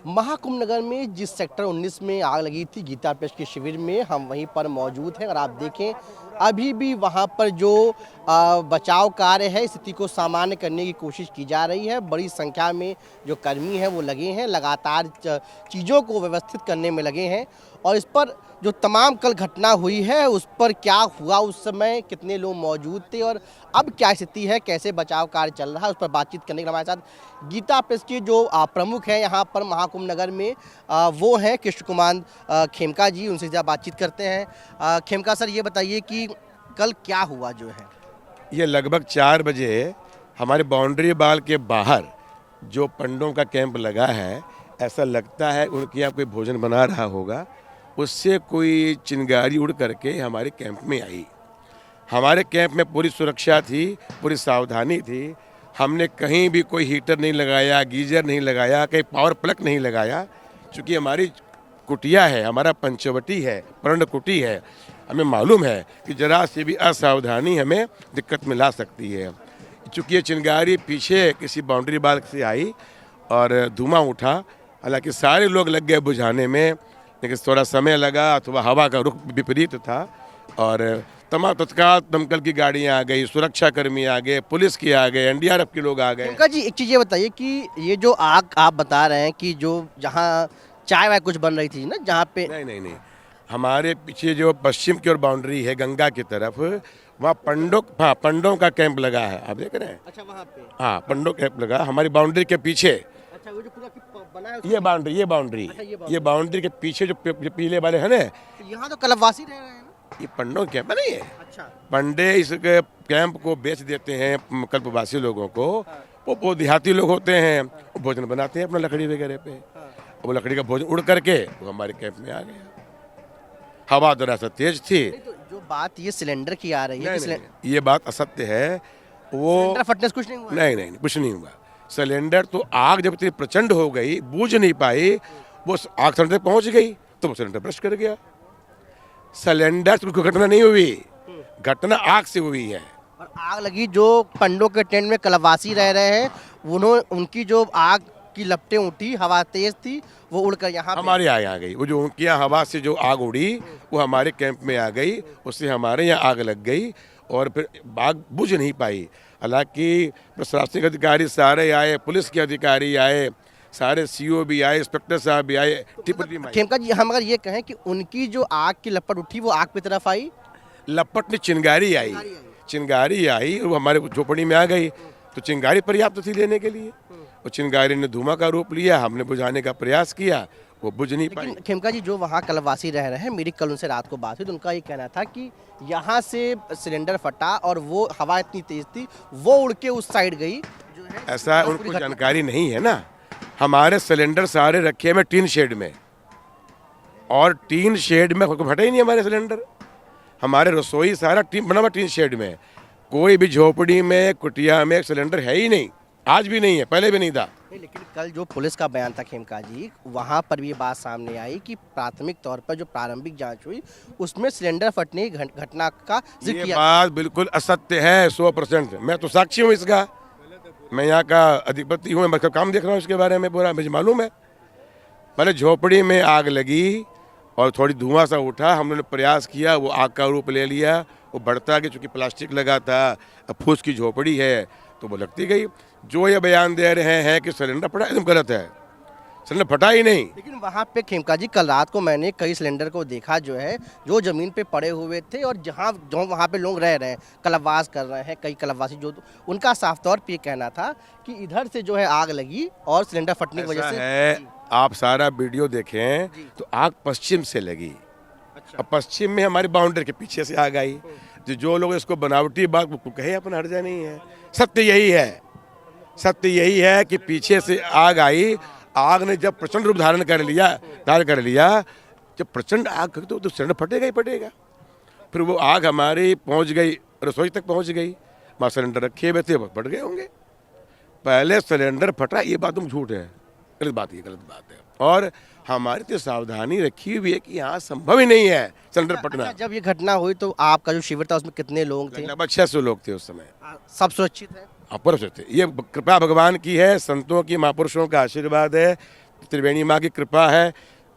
महाकुंभ नगर में जिस सेक्टर 19 में आग लगी थी गीता प्रेस के शिविर में हम वहीं पर मौजूद हैं और आप देखें अभी भी वहां पर जो बचाव कार्य है स्थिति को सामान्य करने की कोशिश की जा रही है। बड़ी संख्या में जो कर्मी हैं वो लगे हैं, लगातार चीज़ों को व्यवस्थित करने में लगे हैं और इस पर जो तमाम कल घटना हुई है उस पर क्या हुआ, उस समय कितने लोग मौजूद थे और अब क्या स्थिति है, कैसे बचाव कार्य चल रहा है, उस पर बातचीत करने के लिए हमारे साथ गीता प्रेस के जो प्रमुख हैं यहाँ पर महाकुंभ नगर में वो हैं कृष्ण कुमार खेमका जी। उनसे ज़्यादा बातचीत करते हैं। खेमका सर, ये बताइए कि कल क्या हुआ जो है? ये लगभग 4 बजे हमारे बाउंड्री बाल के बाहर जो पंडों का कैंप लगा है, ऐसा लगता है उनके यहाँ कोई भोजन बना रहा होगा, उससे कोई चिंगारी उड़ करके हमारे कैंप में आई। हमारे कैंप में पूरी सुरक्षा थी, पूरी सावधानी थी। हमने कहीं भी कोई हीटर नहीं लगाया, गीजर नहीं लगाया, कहीं पावर प्लग नहीं लगाया, क्योंकि हमारी कुटिया है, हमारा पंचवटी है, पर्ण कुटी है। हमें मालूम है कि जरा से भी असावधानी हमें दिक्कत में ला सकती है। चूँकि ये चिंगारी पीछे किसी बाउंड्री बाल से आई और धुआं उठा, हालांकि सारे लोग लग गए बुझाने में, लेकिन थोड़ा समय लगा अथवा हवा का रुख विपरीत था और तमाम तत्काल दमकल की गाड़ियाँ आ गई, सुरक्षा कर्मी आ गए, पुलिस के आ गए, एनडीआरएफ के लोग आ गए। खेमका जी, एक चीज़ ये बताइए कि ये जो आग आप बता रहे हैं कि जो जहाँ चाय वाय कुछ बन रही थी ना, जहाँ पे नहीं, हमारे पीछे जो पश्चिम की ओर बाउंड्री है गंगा की तरफ, वहाँ पंडों का कैंप लगा है, आप देख रहे हैं। अच्छा, वहाँ पे हाँ, पंडों कैंप लगा हमारी बाउंड्री के पीछे। अच्छा, वो जो पूरा बना है ये बाउंड्री अच्छा, ये बाउंड्री के पीछे जो पीले वाले हैं ना, तो यहाँ तो कलपवासी रह रहे हैं ना? ये पंडों कैंप नहीं है। अच्छा, पंडे इस कैंप को बेच देते हैं कल्पवासी लोगों को। वो देहाती लोग होते हैं, वो भोजन बनाते हैं अपना लकड़ी वगैरह पे। वो लकड़ी का भोजन उड़ करके वो हमारे कैंप में आ गया। हवा जरा सा तेज थी। तो जो बात ये सिलेंडर की आ रही है नहीं, ये बात असत्य है। वो सिलेंडर फटने से कुछ नहीं हुआ? नहीं, कुछ नहीं हुआ। सिलेंडर तो आग जब इतनी प्रचंड हो गई, बूझ नहीं पाई, वो आग सिलेंडर पहुंच गई तो वो सिलेंडर ब्रस्ट कर गया। सिलेंडर से कोई घटना नहीं हुई, घटना आग से हुई है। और आग लगी जो पंडों के टेंट में कलवासी रह रहे हैं, उनकी जो आग की लपटें उठी, हवा तेज थी, वो उड़कर यहाँ हमारे यहाँ आ गई। वो जो उनके यहाँ हवा से जो आग उड़ी वो हमारे कैंप में आ गई, उससे हमारे यहाँ आग लग गई और फिर आग बुझ नहीं पाई। हालांकि प्रशासनिक अधिकारी सारे आए, पुलिस के अधिकारी आए, सारे सीओ भी आए, इंस्पेक्टर साहब भी आए। खेमका जी, हम अगर ये कहें कि उनकी जो आग की लपट उठी वो आग की तरफ आई, लपट में चिंगारी आई और वो हमारे झोपड़ी में आ गई, तो चिंगारी पर्याप्त थी लेने के लिए। और चिंगारी ने धुआं का रूप लिया, हमने बुझाने का प्रयास किया, वो बुझ नहीं पाई। खेमका जी, जो वहाँ कलवासी रह रहे हैं, मेरी कल उनसे रात को बात हुई तो उनका ये कहना था कि यहाँ से सिलेंडर फटा और वो हवा इतनी तेज थी वो उड़ के उस साइड गई जो है। ऐसा उनको जानकारी नहीं है ना। हमारे सिलेंडर सारे रखे हैं टीन शेड में, और टीन शेड में फटा ही नहीं हमारे सिलेंडर। हमारे रसोई सारा बना हुआ टीन शेड में। कोई भी झोपड़ी में, कुटिया में सिलेंडर है ही नहीं, आज भी नहीं है, पहले भी नहीं था। लेकिन कल जो पुलिस का बयान था खेमका जी, वहाँ पर भी ये बात सामने आई कि प्राथमिक तौर पर जो प्रारंभिक जांच हुई उसमें सिलेंडर फटने की घटना का जिक्र किया। बात बिल्कुल असत्य है 100%। मैं तो साक्षी हूँ इसका, मैं यहाँ का अधिपति हूँ, मैं काम देख रहा हूँ इसके बारे में पूरा, मुझे मालूम है। पहले झोपड़ी में आग लगी और थोड़ी धुआं सा उठा, हम लोगों ने प्रयास किया, वो आग का रूप ले लिया, वो बढ़ता गया। चूँकि प्लास्टिक लगा था, फूस की झोपड़ी है तो वो लगती गई। जो ये बयान दे रहे हैं कि सिलेंडर फटा, एकदम गलत है, सिलेंडर फटा ही नहीं। लेकिन वहाँ पे खेमका जी, कल रात को मैंने कई सिलेंडर को देखा जो है जो ज़मीन पे पड़े हुए थे और जो वहाँ पे लोग रह रहे हैं, कलवास कर रहे हैं, कई कलवासी जो उनका साफ तौर पे कहना था कि इधर से जो है आग लगी और सिलेंडर फटने की वजह से है। आप सारा वीडियो देखें तो आग पश्चिम से लगी। अच्छा। और पश्चिम में हमारी बाउंड्री के पीछे से आग आई। जो लोग इसको बनावटी बात कहे, अपना हर्जा नहीं है। सत्य यही है कि पीछे से आग आई। आग ने जब प्रचंड रूप धारण कर लिया, जब प्रचंड आग तो सिलेंडर फटेगा ही फटेगा। फिर वो आग हमारी पहुंच गई, रसोई तक पहुंच गई। वहाँ सिलेंडर रखे हुए थे, फट गए होंगे। पहले सिलेंडर फटा, ये बात तुम झूठ है, गलत बात है। और हमारी तो सावधानी रखी हुई है कि यहाँ संभव ही नहीं है सिलेंडर फटना। अच्छा, जब ये घटना हुई तो आपका जो शिविर था उसमें कितने लोग थे? लगभग 600 लोग थे उस समय। सब सुरक्षित है? अपर से थे। ये कृपा भगवान की है, संतों की, महापुरुषों का आशीर्वाद है। त्रिवेणी माँ की कृपा है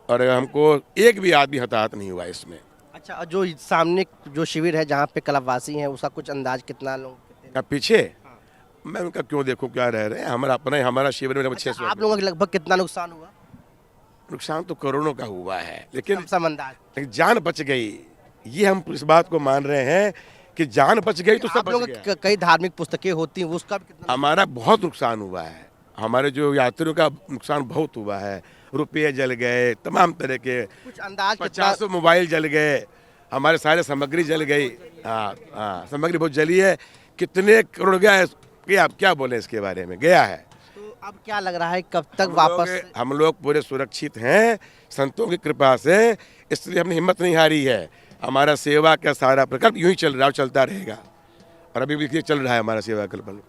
और हमको एक भी आदमी हताहत नहीं हुआ इसमें। अच्छा, और जो सामने जो शिविर है जहाँ पे कलपवासी हैं, उसका कुछ अंदाज कितना लोग? अब पीछे मैं उनका क्यों देखूं क्या रह रहे हैं, हमारा अपना ही हमारा शिविर में अच्छा, 600 आप लोगों का लगभग कितना नुकसान हुआ? नुकसान तो करोड़ों का हुआ है, लेकिन सब अंदाज जान बच गई। ये हम इस बात को मान रहे हैं कि जान बच गई तो सब आप बच लोगों गया। का कई धार्मिक पुस्तकें होती हैं, उसका भी कितना? हमारा बहुत नुकसान हुआ है, हमारे जो यात्रियों का नुकसान बहुत हुआ है। रुपये जल गए, तमाम तरह के कुछ अंदाज कितना? 50 मोबाइल जल गए, हमारे सारे सामग्री जल गई। हाँ हाँ, सामग्री बहुत जली है। कितने करोड़ गया है कि आप क्या बोले इसके बारे में, गया है। तो अब क्या लग रहा है कब तक वापस? हम लोग पूरे सुरक्षित हैं संतों की कृपा से, इसलिए हमने हिम्मत नहीं हारी है। हमारा सेवा का सारा प्रकल्प यूं ही चल रहा है, चलता रहेगा और अभी भी चल रहा है हमारा सेवा कल्प।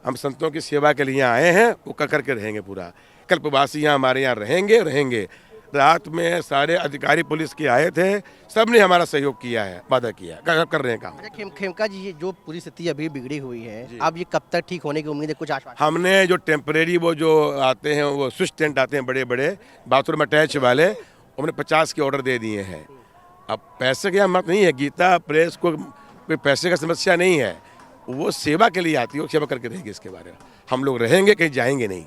हम संतों की सेवा के लिए यहाँ आए हैं, वो कर करके रहेंगे पूरा। कल्पवासी यहाँ हमारे यहाँ रहेंगे। रात में सारे अधिकारी पुलिस के आए थे, सब ने हमारा सहयोग किया है, वादा किया, कर रहे हैं काम। अच्छा खेमका जी, ये जो पूरी स्थिति अभी बिगड़ी हुई है, अब ये कब तक ठीक होने की उम्मीद है? कुछ आश्वासन? हमने जो टेम्परेरी वो जो आते हैं, वो स्विच टेंट आते हैं बड़े बड़े बाथरूम अटैच वाले, हमने 50 के ऑर्डर दे दिए हैं। अब पैसे की मत नहीं है, गीता प्रेस को कोई पैसे का समस्या नहीं है, वो सेवा के लिए आती है, वो सेवा करके रहेगी। इसके बारे में हम लोग रहेंगे, कहीं जाएंगे नहीं।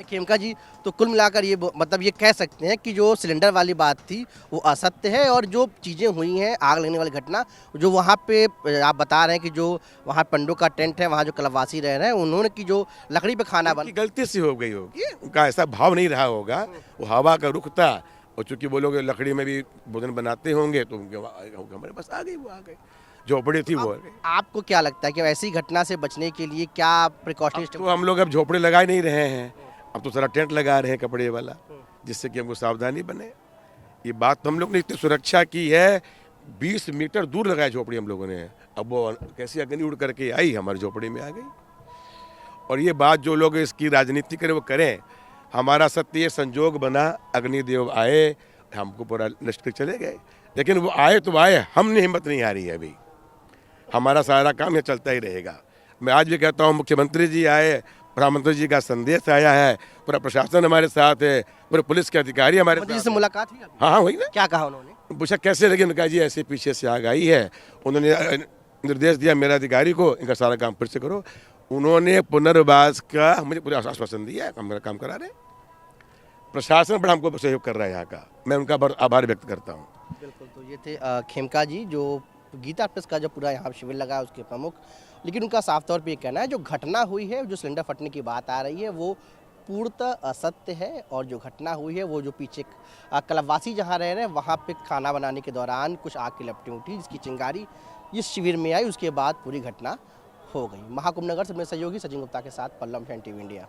खेमका जी, तो कुल मिलाकर ये मतलब ये कह सकते हैं कि जो सिलेंडर वाली बात थी वो असत्य है, और जो चीज़ें हुई हैं, आग लगने वाली घटना, जो वहाँ पे आप बता रहे हैं कि जो वहाँ पंडों का टेंट है, वहाँ जो कलपवासी रह रहे हैं, उन्होंने की जो लकड़ी पे खाना बन, गलती से हो गई होगी, उनका ऐसा भाव नहीं रहा होगा, वो हवा का रुख था। और चूंकि वो लोग लकड़ी में भी भोजन बनाते होंगे तो हमारे पास आ गई, वो आ गई, झोपड़ी थी वो आ गई। आपको क्या लगता है कि ऐसी घटना से बचने के लिए क्या प्रिकॉशनरी? तो हम लोग अब झोपड़ी लगा ही नहीं रहे हैं, अब तो सारा टेंट लगा रहे हैं कपड़े वाला, जिससे कि हमको सावधानी बने। ये बात तो हम लोग ने इतनी सुरक्षा की है, 20 मीटर दूर लगाया झोपड़ी हम लोगों ने। अब वो कैसी अग्नि उड़ करके आई, हमारी झोपड़ी में आ गई। और ये बात जो लोग इसकी राजनीति करें वो करें, हमारा सत्य ये संजोग बना, अग्निदेव आए, हमको पूरा नष्ट कर चले गए। लेकिन वो आए तो आए, हमने हिम्मत नहीं हारी है। अभी हमारा सारा काम ये चलता ही रहेगा। मैं आज भी कहता हूँ, मुख्यमंत्री जी आए, प्रधानमंत्री जी का संदेश आया है, पूरा प्रशासन हमारे साथ है, पूरे पुलिस के अधिकारी हमारे साथ से मुलाकात हुई? हाँ वही ना। क्या कहा उन्होंने? पूछा कैसे लगे, उन्होंने कहा जी ऐसे पीछे से आग आई है। उन्होंने निर्देश दिया मेरा अधिकारी को, इनका सारा काम फिर से करो। उन्होंने पुनर्वास का मुझे पूरा आश्वासन दिया, मेरा काम करा रहे। प्रशासन बड़ा हमको सहयोग कर रहा है यहाँ का, मैं उनका बहुत आभार व्यक्त करता हूँ। बिल्कुल, तो ये थे खेमका जी, जो गीता प्रेस का जो पूरा यहाँ शिविर लगा है उसके प्रमुख। लेकिन उनका साफ तौर पे ये कहना है जो घटना हुई है, जो सिलेंडर फटने की बात आ रही है, वो पूर्णतः असत्य है। और जो घटना हुई है वो जो पीछे कलपवासी जहाँ रह रहे हैं वहाँ पे खाना बनाने के दौरान कुछ आग की लपटें उठी, जिसकी चिंगारी इस शिविर में आई, उसके बाद पूरी घटना हो गई। महाकुंभ नगर से मेरे सहयोगी सचिन गुप्ता के साथ पल्लव, टीवी इंडिया।